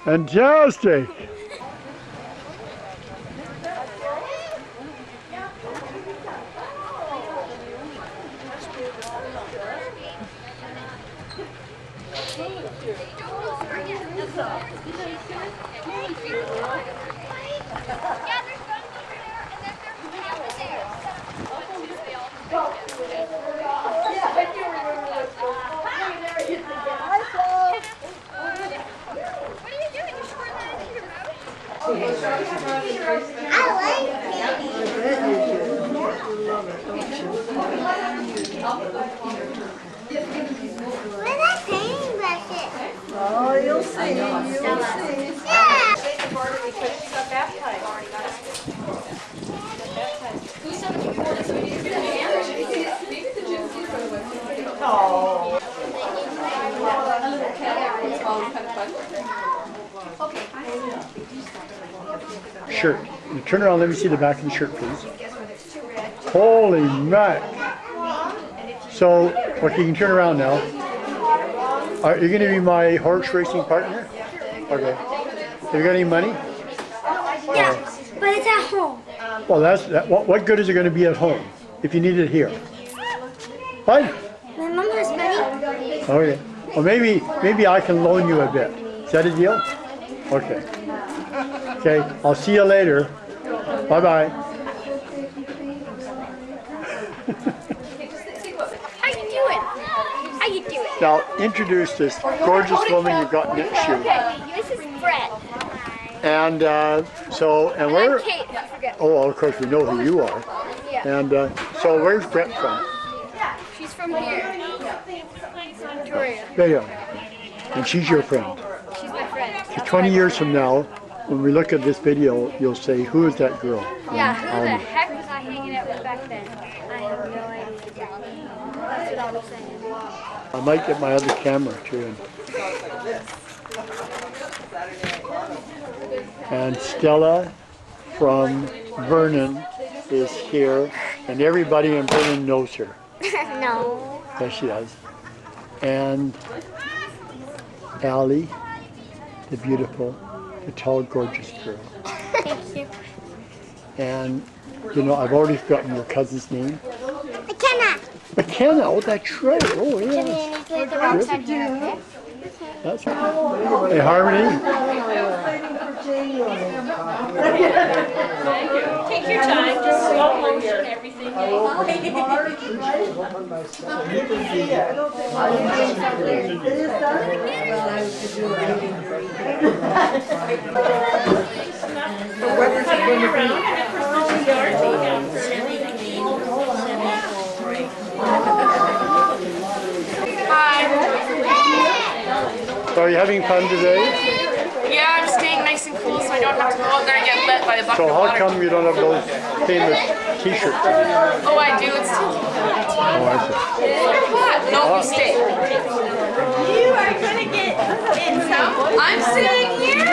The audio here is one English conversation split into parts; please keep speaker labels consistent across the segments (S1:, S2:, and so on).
S1: Fantastic.
S2: Oh, you'll see. You'll see.
S3: Yeah. Because she got baptized. Who's 74? Oh.
S1: Shirt. You turn around, let me see the back of the shirt, please. Holy mac. So, okay, you can turn around now. Are you going to be my horse racing partner? Okay. Have you got any money?
S4: Yeah, but it's at home.
S1: Well, what good is it going to be at home if you need it here? What?
S4: My mom has money.
S1: Okay. Well, maybe I can loan you a bit. Is that a deal? Okay. Okay. I'll see you later. Bye bye.
S4: How you doing? How you doing?
S1: Now introduce this gorgeous woman you've got next to you.
S4: Okay, this is Brett.
S1: And and where?
S4: I'm Kate. I forget.
S1: Oh, of course we know who you are.
S4: Yeah.
S1: And so where's Brett from?
S4: She's from here. Victoria.
S1: There you are. And she's your friend.
S4: She's my friend.
S1: So 20 years from now, when we look at this video, you'll say, who is that girl?
S4: Yeah, who the heck was I hanging out with back then? I have no idea. That's what I'm saying.
S1: I might get my other camera too. And Stella from Vernon is here, and everybody in Vernon knows her.
S4: No.
S1: Yes, she does. And Allie, the beautiful, the tall, gorgeous girl.
S4: Thank you.
S1: And, you know, I've already forgotten your cousin's name.
S4: McKenna.
S1: McKenna, oh, that's right. Oh, yeah.
S4: Put the rocks on here, okay?
S1: That's right. Hey, Harmony.
S3: Take your time, just slow motion everything.
S1: So are you having fun today?
S3: Yeah, I'm staying nice and cool so I don't have to go out there and get lit by a bucket
S1: So
S3: of
S1: how
S3: water.
S1: come you don't have those famous t-shirts?
S3: Oh, I do. It's too
S1: Oh, I see.
S3: no mistake.
S2: You are going to get in some.
S3: I'm sitting here.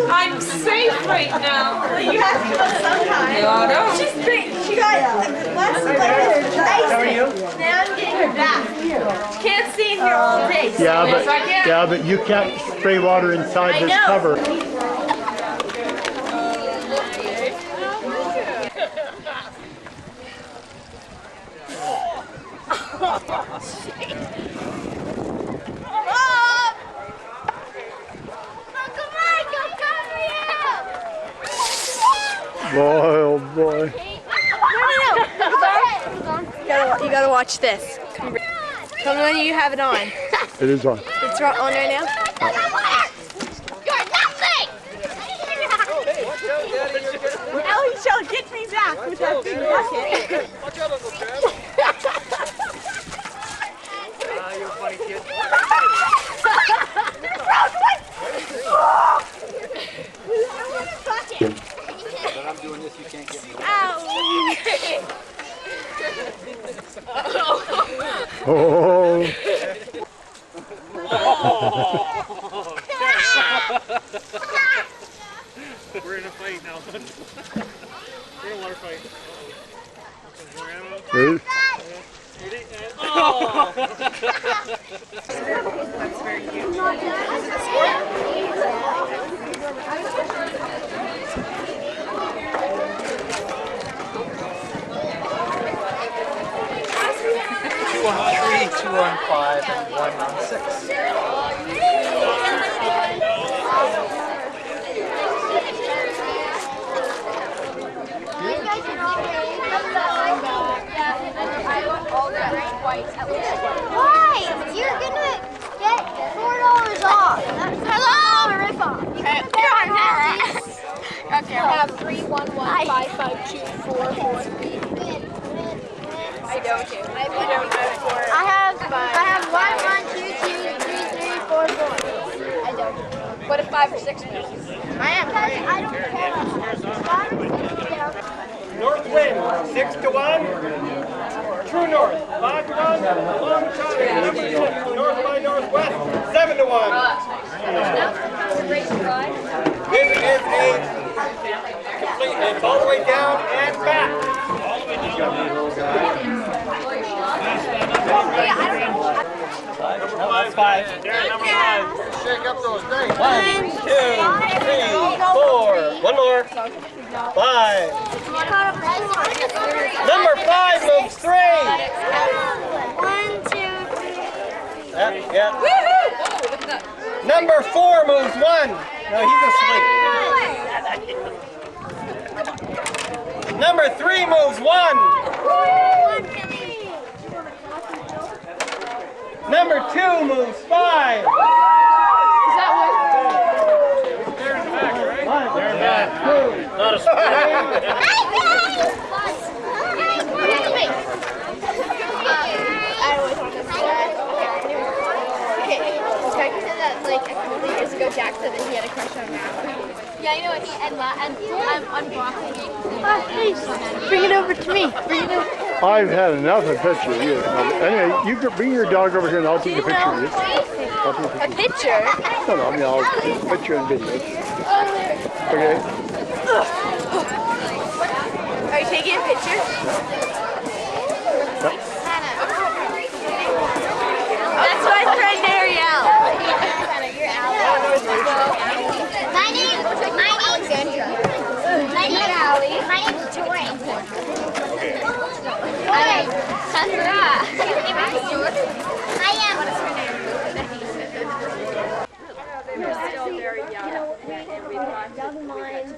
S3: I'm safe right now.
S2: Well, you have to go sometime.
S3: No, no.
S2: She's great. She got lots of like nice. How are you? Now I'm getting her back. Can't stay in here all day.
S1: Yeah, but you can't spray water inside this cover. Boy, oh boy.
S2: You gotta watch this. Tell me when you have it on.
S1: It is on.
S2: It's on right now?
S4: You're nothing!
S2: Ellie shall get me back with that big bucket.
S5: You're a funny kid. When I'm doing this, you can't get me.
S1: Oh.
S5: We're in a fight now. We're in a water fight.
S1: Ready?
S5: Oh!
S3: That's very cute.
S5: 2 on 3, 2 on 5, and 1 on 6.
S4: Why? You're gonna get $4 off. Hello, rip off.
S2: Okay, I have 3, 1, 1, 5, 5, 2, 4, 4, 3. I don't do. I don't have 4.
S4: I have 1, 1, 2, 2, 3, 3, 4, 4.
S2: I don't. What if 5 or 6 moves?
S4: I don't care.
S6: North wind, 6 to 1. True north, 5 to 1. Long shot, north by northwest, 7 to 1. This is a complete, it's all the way down and back.
S5: That's 5.
S6: There, number 5.
S5: Shake up those things.
S6: 1, 2, 3, 4. One more. 5. Number 5 moves 3.
S4: 1, 2, 3.
S6: Yeah. Number 4 moves 1. No, he's asleep. Number 3 moves 1. Number 2 moves 5.
S5: They're in the back, right?
S6: They're back. Not a split.
S2: I always want to say that. Okay, Jack said that like a couple of years ago, Jack said that he had a crush on Matt. Yeah, you know what? I'm unblocking it.
S4: Bring it over to me. Bring it over.
S1: I've had enough of a picture of you. Anyway, you can bring your dog over here and I'll take a picture of you. I'll take a
S2: A picture?
S1: No, no, I mean, I'll take a picture and video. Okay.
S2: Are you taking a picture? That's my friend Ariel.
S4: My name's Alexandra. My name's Tori. I am.
S2: We're still very young.
S4: Down the line,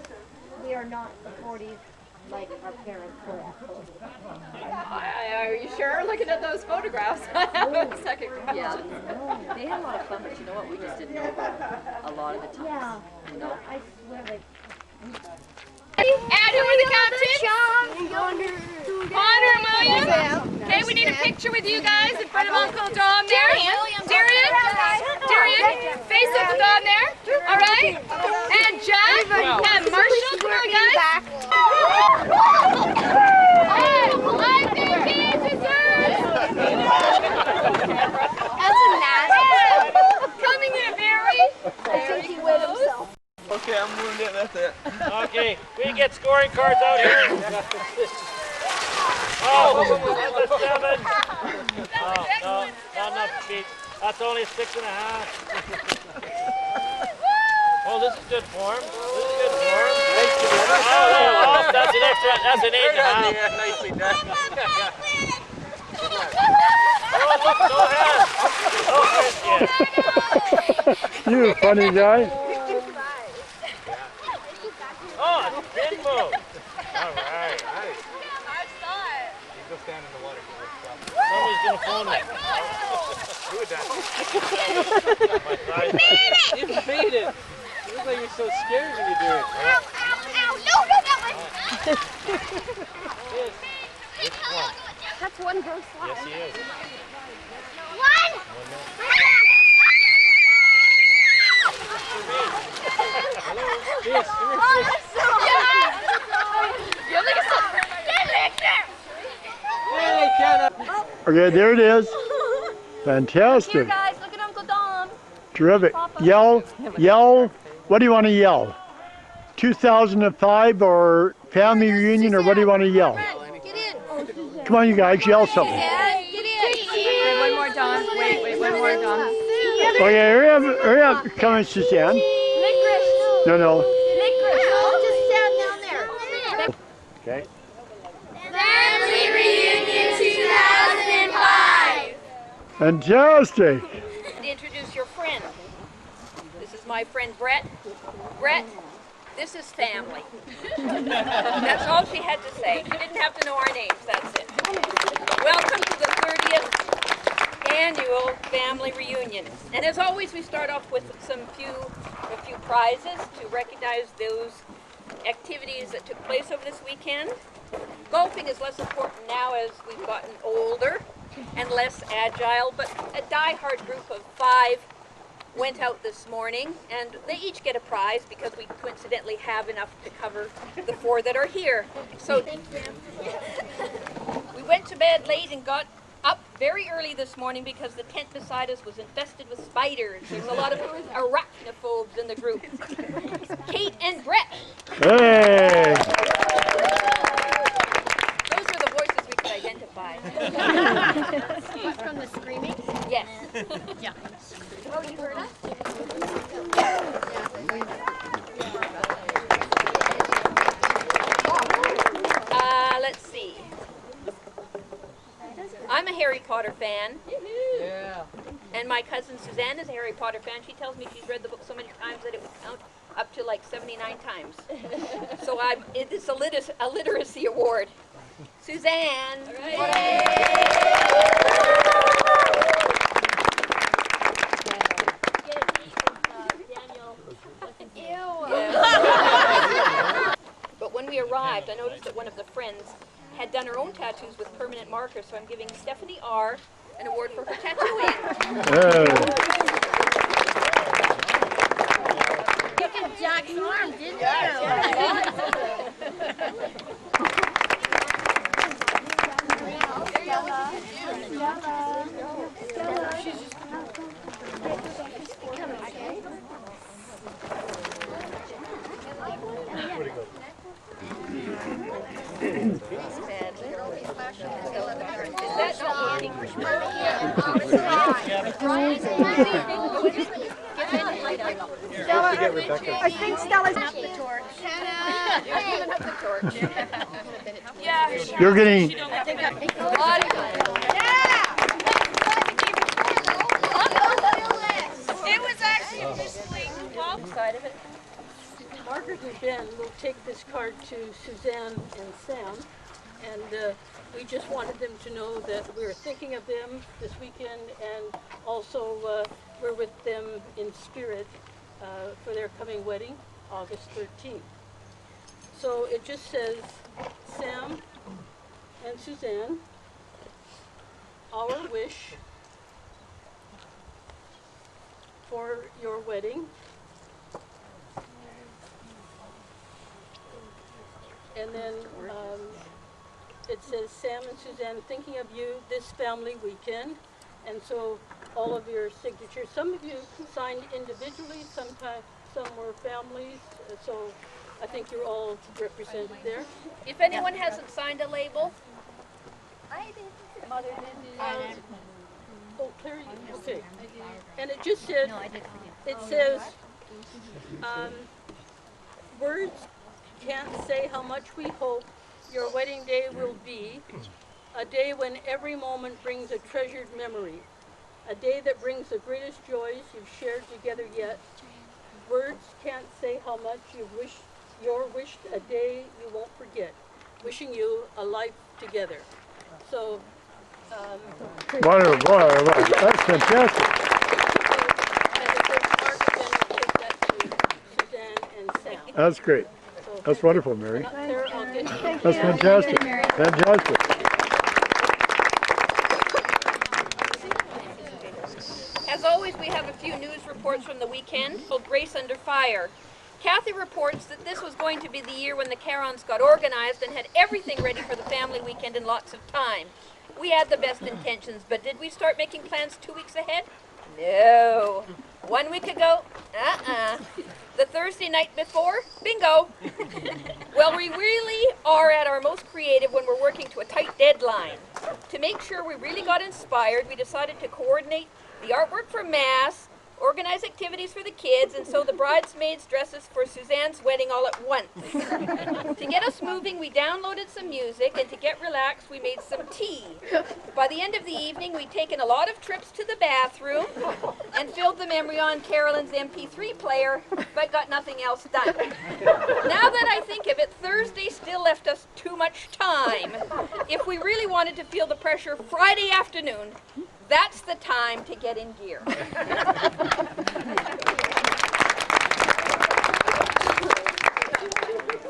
S4: we are not the 40s like our parents were.
S2: Are you sure? Looking at those photographs, I have a second question.
S7: Yeah, they had a lot of fun, but you know what? We just didn't know about a lot of the times.
S4: Yeah.
S7: You know.
S4: I swear, like.
S3: And who are the captains? Connor and William. Okay, we need a picture with you guys in front of Uncle Dom there. Darian, face Uncle Dom there. All right. And Jack and Marshall. Come on, guys. And I think he deserves.
S2: That's a nasty.
S3: Coming in, Barry.
S2: I think he wet himself.
S5: Okay, I'm wounded. That's it.
S6: Okay, we can get scoring cards out here. Oh, that's a 7. Oh, no, not enough feet. That's only a 6.5. Oh, this is good form. This is good form. Oh, that's an extra. That's an 8.5.
S5: Nicely done.
S6: Oh, look, go ahead. Oh,
S1: You funny guy.
S6: oh, it's a big move. All right.
S5: Go stand in the water.
S6: Somebody's going to phone me.
S5: Do it, Dad.
S6: My thighs.
S5: You made it. You look like you're so scared when you do it.
S6: Which one?
S4: That's one gross slide.
S6: Yes, he is.
S4: One!
S5: Yes, come here. Hey, Kenna.
S1: Okay, there it is. Fantastic.
S2: Guys, look at Uncle Dom.
S1: Terrific. Yell, yell. What do you want to yell? 2005 or family reunion, or what do you want to yell?
S2: Get in.
S1: Come on, you guys, yell something.
S2: Get in.
S3: Wait, one more, Don. Wait, one more, Don.
S1: Okay, hurry up. Come on, Suzanne. No, no.
S2: Just stand down there.
S1: Okay.
S2: Family reunion 2005.
S1: Fantastic.
S3: And introduce your friend. This is my friend Brett. Brett, this is family. That's all she had to say. She didn't have to know our names, that's it. Welcome to the 30th annual family reunion. And as always, we start off with a few prizes to recognize those activities that took place over this weekend. Golfing is less important now as we've gotten older and less agile, but a die-hard group of 5 went out this morning, and they each get a prize because we coincidentally have enough to cover the 4 that are here. So we went to bed late and got up very early this morning because the tent beside us was infested with spiders. There's a lot of arachnophobes in the group. Kate and Brett.
S1: Hey.
S3: Those are the voices we could identify.
S2: From the screaming?
S3: Yes.
S2: Yeah. Oh, you heard us?
S3: Let's see. I'm a Harry Potter fan.
S7: Yeah.
S3: And my cousin Suzanne is a Harry Potter fan. She tells me she's read the book so many times that it would count up to like 79 times. So it's a literacy award. Suzanne. But when we arrived, I noticed that one of the friends had done her own tattoos with permanent markers, so I'm giving Stephanie R. an award for her tattooing.
S2: Jack's arm, didn't
S3: Is that not working?
S2: I think Stella's up the torch.
S3: Yeah.
S1: You're getting.
S3: It was actually officially side of it.
S8: Margaret and Ben will take this card to Suzanne and Sam, and we just wanted them to know that we're thinking of them this weekend, and also we're with them in spirit for their coming wedding, August 13th. So it just says, Sam and Suzanne, our wish for your wedding. And then it says, Sam and Suzanne, thinking of you this family weekend. And so all of your signatures, some of you signed individually, sometimes some were families. So I think you're all represented there.
S3: If anyone hasn't signed a label,
S8: Oh, Claire, okay. And it just said, it says, words can't say how much we hope your wedding day will be, a day when every moment brings a treasured memory, a day that brings the greatest joys you've shared together yet. Words can't say how much you're wished a day you won't forget. Wishing you a life together. So,
S1: Wonderful. That's fantastic. That's great. That's wonderful, Mary. That's fantastic. Fantastic.
S3: as always, we have a few news reports from the weekend called Grace Under Fire. Kathy reports that this was going to be the year when the Carons got organized and had everything ready for the family weekend in lots of time. We had the best intentions, but did we start making plans 2 weeks ahead? No. 1 week ago? The Thursday night before? Bingo. Well, we really are at our most creative when we're working to a tight deadline. To make sure we really got inspired, we decided to coordinate the artwork for Mass, organize activities for the kids, and sew the bridesmaids' dresses for Suzanne's wedding all at once. To get us moving, we downloaded some music, and to get relaxed, we made some tea. By the end of the evening, we'd taken a lot of trips to the bathroom and filled the memory on Carolyn's MP3 player, but got nothing else done. Now that I think of it, Thursday still left us too much time. If we really wanted to feel the pressure Friday afternoon, that's the time to get in gear.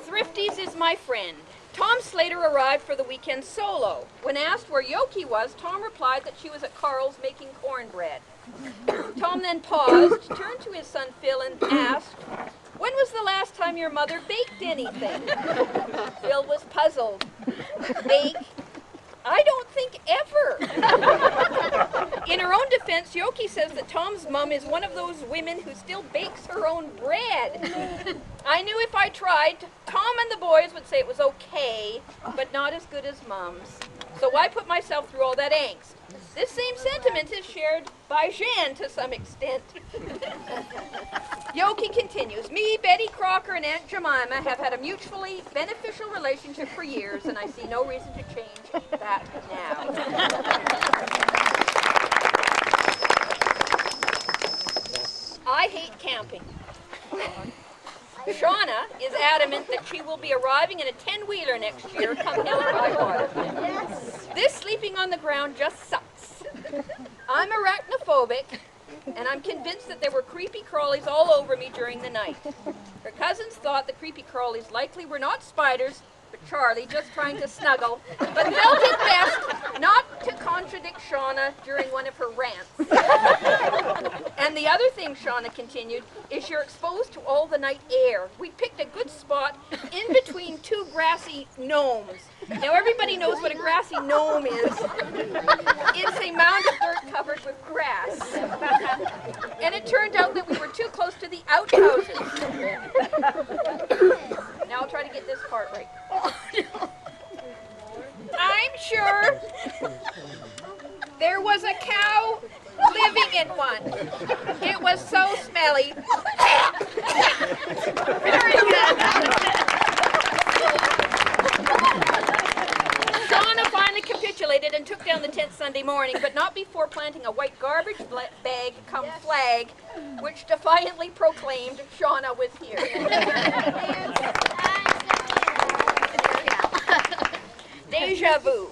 S3: Thrifties is my friend. Tom Slater arrived for the weekend solo. When asked where Yoki was, Tom replied that she was at Carl's making cornbread. Tom then paused, turned to his son Phil and asked, "When was the last time your mother baked anything?" Phil was puzzled. Bake? I don't think ever. In her own defense, Yoki says that Tom's mom is one of those women who still bakes her own bread. I knew if I tried, Tom and the boys would say it was okay, but not as good as Mom's. So why put myself through all that angst? This same sentiment is shared by Jean to some extent. Yoki continues, me, Betty Crocker, and Aunt Jemima have had a mutually beneficial relationship for years, and I see no reason to change that now. I hate camping. Shauna is adamant that she will be arriving in a 10-wheeler next year, come hell or high water. Yes. This sleeping on the ground just sucks. I'm arachnophobic, and I'm convinced that there were creepy crawlies all over me during the night. Her cousins thought the creepy crawlies likely were not spiders, but Charlie just trying to snuggle, but felt it best not to contradict Shauna during one of her rants. And the other thing, Shauna continued, is you're exposed to all the night air. We picked a good spot in between two grassy gnomes. Now everybody knows what a grassy gnome is. It's a mound of dirt covered with grass. And it turned out that we were too close to the outhouses. Now I'll try to get this part right. I'm sure there was a cow living in one. It was so smelly. Very good. Shauna finally capitulated and took down the tent Sunday morning, but not before planting a white garbage bag come flag, which defiantly proclaimed Shauna was here. Deja vu.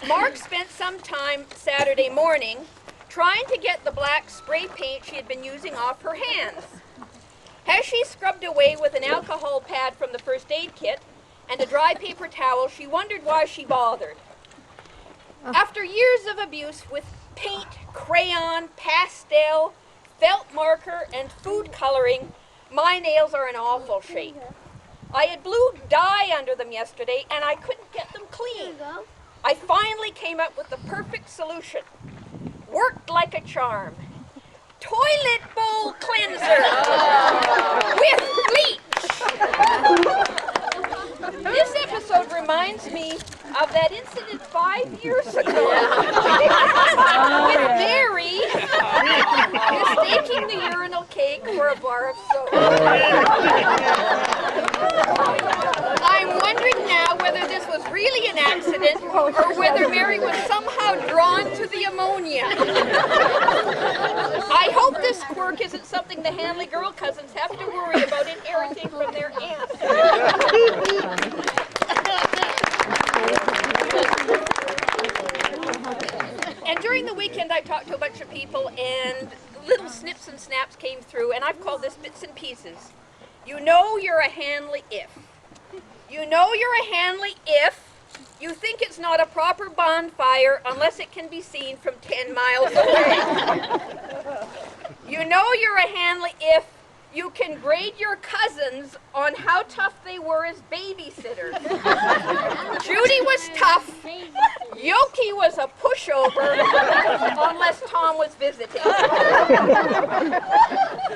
S3: Mark spent some time Saturday morning trying to get the black spray paint she had been using off her hands. As she scrubbed away with an alcohol pad from the first aid kit and a dry paper towel, she wondered why she bothered. After years of abuse with paint, crayon, pastel, felt marker, and food coloring, my nails are in awful shape. I had blue dye under them yesterday, and I couldn't get them clean. I finally came up with the perfect solution. Worked like a charm. Toilet bowl cleanser with bleach. This episode reminds me of that incident 5 years ago with Mary mistaking the urinal cake for a bar of soap. I'm wondering now whether this was really an accident or whether Mary was somehow drawn to the ammonia. I hope this quirk isn't something the Hanley girl cousins have to worry about inheriting from their aunt. And during the weekend I talked to a bunch of people and little snips and snaps came through, and I've called this bits and pieces. You know you're a Hanley if. You know you're a Hanley if you think it's not a proper bonfire unless it can be seen from 10 miles away. You know you're a Hanley if you can grade your cousins on how tough they were as babysitters. Judy was tough. Yoki was a pushover, unless Tom was visiting.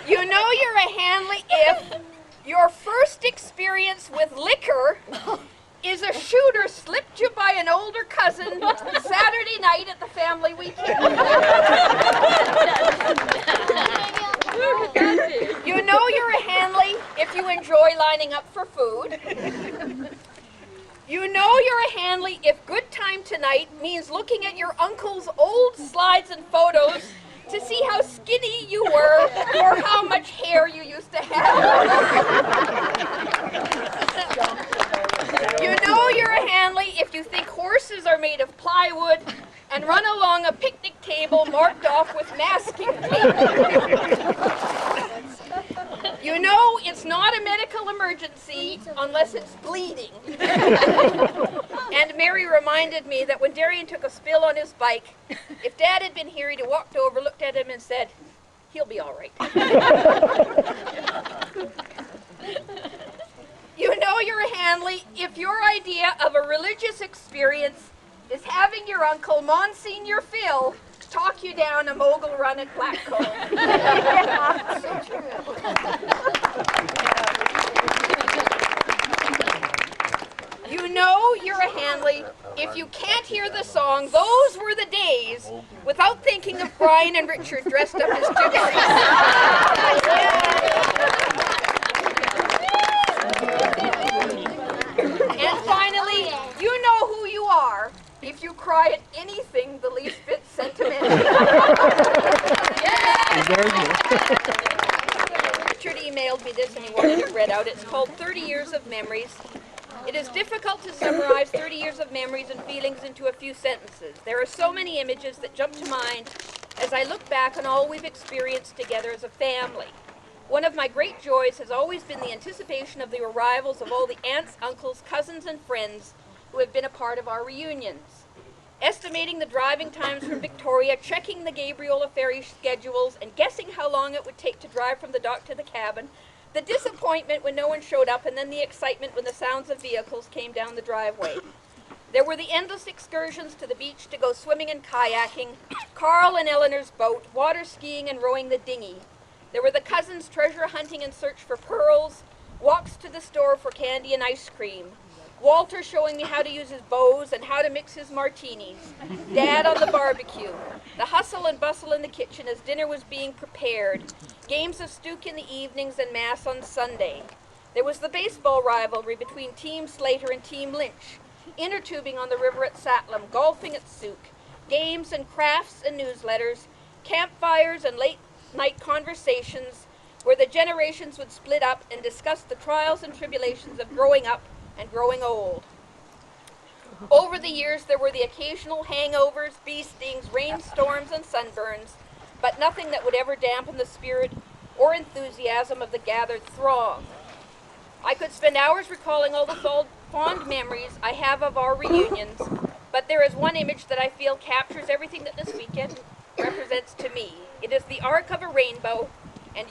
S3: You know you're a Hanley if your first experience with liquor is a shooter slipped you by an older cousin Saturday night at the family weekend. enjoy lining up for food. You know you're a Hanley if good time tonight means looking at your uncle's old slides and photos to see how skinny you were or how much hair you used to have. You know you're a Hanley if you think horses are made of plywood and run along a picnic table marked off with masking tape. You know it's not a medical emergency unless it's bleeding. And Mary reminded me that when Darian took a spill on his bike, if Dad had been here, he'd have walked over, looked at him and said, he'll be all right. You know you're a Hanley if your idea of a religious experience is having your uncle, Monsignor Phil, talk you down a mogul run at Blackcomb. So true. You know you're a Hanley if you can't hear the song "Those Were the Days" without thinking of Brian and Richard dressed up as gypsies. And finally, you know who you are if you cry at anything the least bit sentimental. Richard emailed me this and he wanted it read out. It's called 30 Years of Memories. It is difficult to summarize 30 years of memories and feelings into a few sentences. There are so many images that jump to mind as I look back on all we've experienced together as a family. One of my great joys has always been the anticipation of the arrivals of all the aunts, uncles, cousins, and friends who have been a part of our reunions. Estimating the driving times from Victoria, checking the Gabriola ferry schedules, and guessing how long it would take to drive from the dock to the cabin, the disappointment when no one showed up, and then the excitement when the sounds of vehicles came down the driveway. There were the endless excursions to the beach to go swimming and kayaking, Carl and Eleanor's boat, water skiing and rowing the dinghy. There were the cousins treasure hunting in search for pearls, walks to the store for candy and ice cream, Walter showing me how to use his bows and how to mix his martinis, Dad on the barbecue, the hustle and bustle in the kitchen as dinner was being prepared, games of stook in the evenings and mass on Sunday. There was the baseball rivalry between Team Slater and Team Lynch, inner tubing on the river at Satlam, golfing at Souk, games and crafts and newsletters, campfires and late-night conversations where the generations would split up and discuss the trials and tribulations of growing up and growing old. Over the years, there were the occasional hangovers, bee stings, rainstorms, and sunburns, but nothing that would ever dampen the spirit or enthusiasm of the gathered throng. I could spend hours recalling all the fond memories I have of our reunions, but there is one image that I feel captures everything that this weekend represents to me. It is the arc of a rainbow and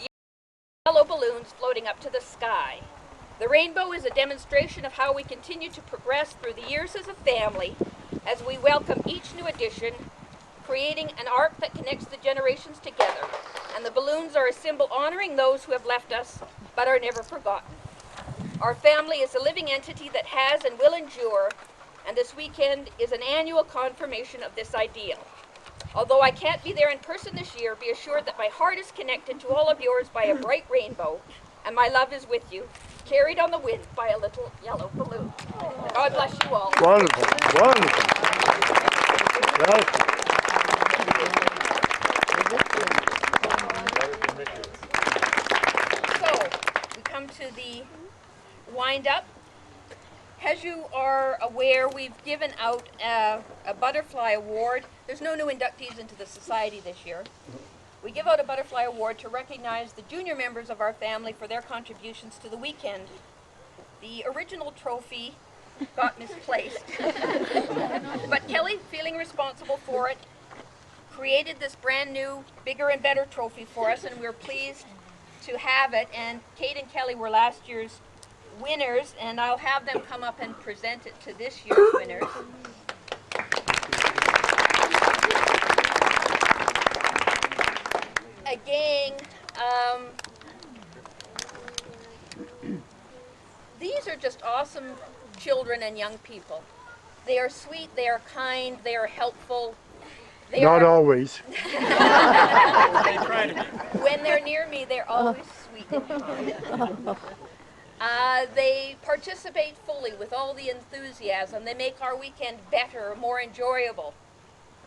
S3: yellow balloons floating up to the sky. The rainbow is a demonstration of how we continue to progress through the years as a family as we welcome each new addition, creating an arc that connects the generations together. And the balloons are a symbol honoring those who have left us but are never forgotten. Our family is a living entity that has and will endure, and this weekend is an annual confirmation of this ideal. Although I can't be there in person this year, be assured that my heart is connected to all of yours by a bright rainbow, and my love is with you, carried on the wind by a little yellow balloon. God bless you all.
S1: Wonderful, wonderful. Welcome.
S3: So, we come to the wind-up. As you are aware, we've given out a butterfly award. There's no new inductees into the society this year. We give out a butterfly award to recognize the junior members of our family for their contributions to the weekend. The original trophy got misplaced, but Kelly, feeling responsible for it, created this brand new, bigger and better trophy for us, and we're pleased to have it. And Kate and Kelly were last year's winners, and I'll have them come up and present it to this year's winners. A gang. These are just awesome children and young people. They are sweet, they are kind, they are helpful.
S1: Not always.
S3: When they're near me, they're always sweet and kind. They participate fully with all the enthusiasm. They make our weekend better, more enjoyable.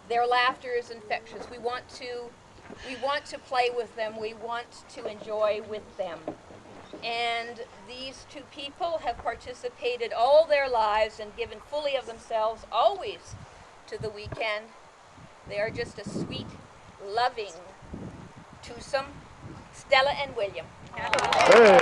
S3: Their laughter is infectious. We want to play with them. We want to enjoy with them. And these two people have participated all their lives and given fully of themselves always to the weekend. They are just a sweet, loving twosome, Stella and William.
S1: Hey.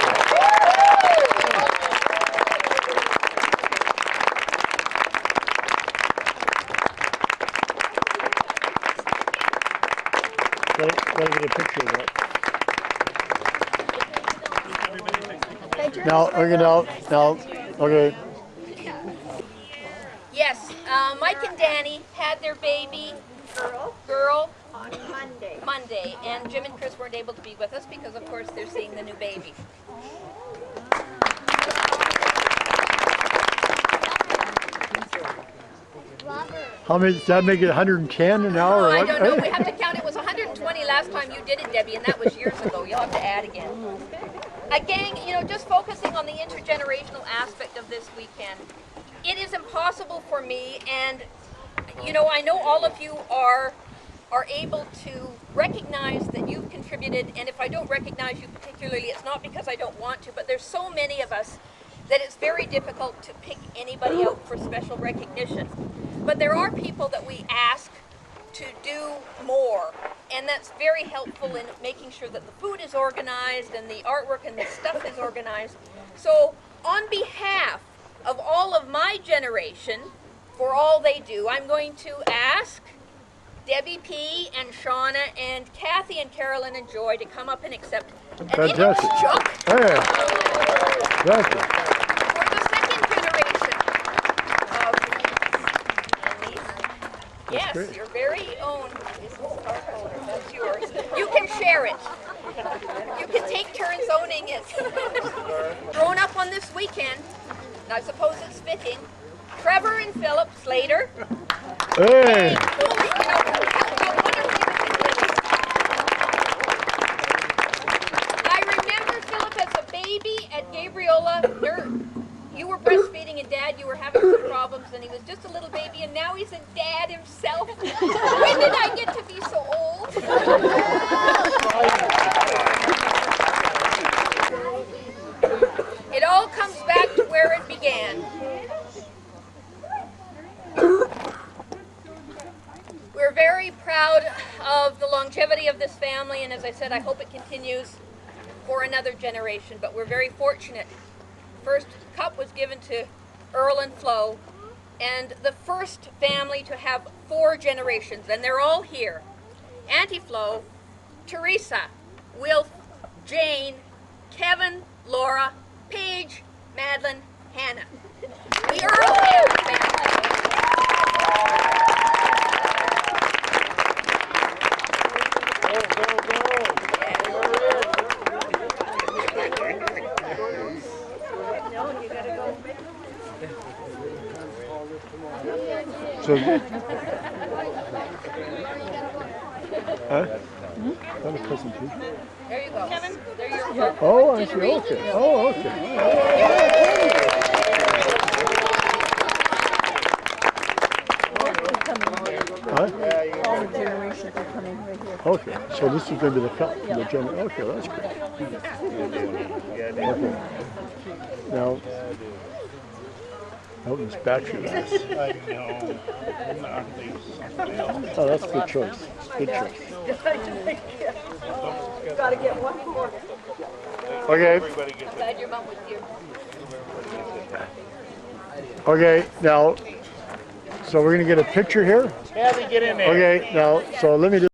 S1: Let me get a picture of that. Now, okay.
S3: Yes, Mike and Danny had their baby girl
S2: On Monday.
S3: Monday, and Jim and Chris weren't able to be with us because, of course, they're seeing the new baby.
S1: How many, does that make it 110 an hour?
S3: Oh,
S1: or
S3: I
S1: what?
S3: don't know. We have to count. It was 120 last time you did it, Debbie, and that was years ago. You'll have to add again. Again, you know, just focusing on the intergenerational aspect of this weekend. It is impossible for me, and you know, I know all of you are able to recognize that you've contributed, and if I don't recognize you particularly, it's not because I don't want to, but there's so many of us that it's very difficult to pick anybody out for special recognition. But there are people that we ask to do more, and that's very helpful in making sure that the food is organized and the artwork and the stuff is organized. So on behalf of all of my generation, for all they do, I'm going to ask Debbie P. and Shauna and Kathy and Carolyn and Joy to come up and accept an
S1: Fantastic.
S3: Chuck
S1: Hey. Fantastic.
S3: for the second generation of Hanleys. Yes,
S1: great.
S3: your very own. This is card holder. That's yours. You can share it. You can take turns owning it. Grown up on this weekend, and I suppose it's fitting. Trevor and Philip Slater.
S1: Hey.
S3: I remember Philip as a baby at Gabriola. You were breastfeeding, and Dad, you were having some problems, and he was just a little baby, and now he's a dad himself. When did I get to be so old? It all comes back to where it began. We're very proud of the longevity of this family, and as I said, I hope it continues for another generation, but we're very fortunate. First cup was given to Earl and Flo, and the first family to have 4 generations, and they're all here. Auntie Flo, Teresa, Wilf, Jane, Kevin, Laura, Paige, Madeline, Hannah. The Earl family.
S1: So, huh? Not a presentation.
S3: There you go. Kevin, there you go.
S1: Oh, I see. Okay. Oh, okay. Huh?
S8: All the generations are coming right here.
S1: Okay. So this is going to be the cup. The okay, that's great. Okay. Now, Elton's battery. Oh, that's a good choice. Good choice.
S8: Gotta get one more.
S1: Okay.
S3: Glad your mom was here.
S1: Okay. Now, so we're gonna get a picture here.
S6: Kathy, get in there.
S1: Okay. Now, so let me just.